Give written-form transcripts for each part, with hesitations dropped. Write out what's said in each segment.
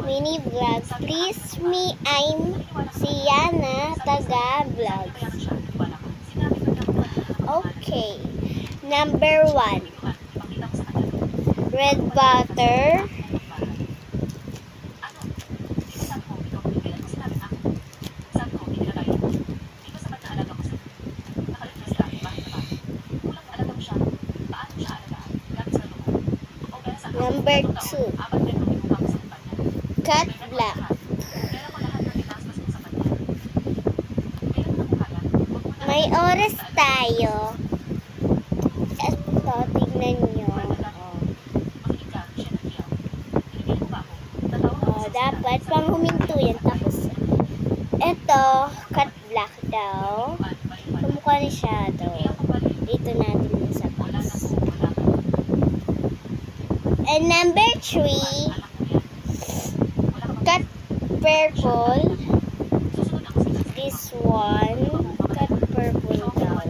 mini vlogs. Please me, I'm Siana, taga vlogs. Okay. Number 1. Red butter. Number 2. Cut black. May oras tayo. Ito, tignan nyo. Dapat pang huminto yan. Tapos, ito, cut black daw. Kumukha ni shadow. Dito natin yung sa box. And number 3, cut purple. This one, cut purple daw.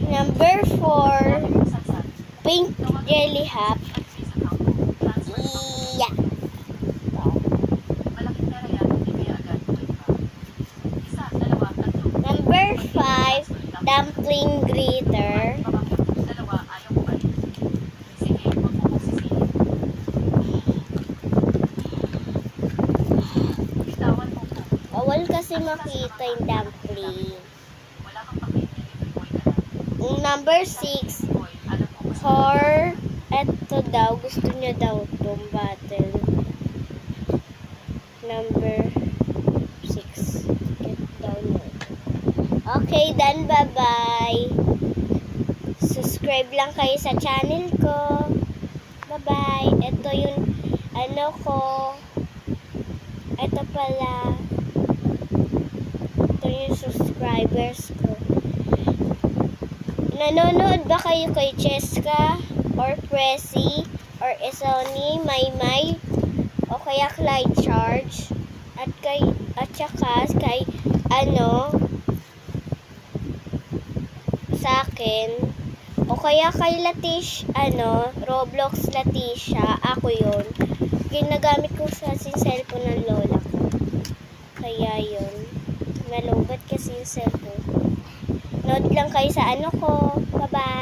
Number 4, pink jelly hop. Yeah. Number 5, dumpling glitter. Bawal kasi makita yung dumpling. Number 6, eto daw, gusto niya daw itong bottle. Number 6, get download. Okay, done, bye-bye. Subscribe lang kayo sa channel ko. Bye-bye. Ito yung, ko. Ito pala. Ito yung subscribers ko. Nanonood ba kayo kay Cheska or Pressy or Esoni, Maymay o kaya Clyde Charge at saka kay sa akin o kaya kay Roblox Leticia, ako yun. Ginagamit ko sa cellphone ng lola ko. Kaya yun. Nalobat kasi yung cellphone. Nood lang kayo sa ko. Bye-bye.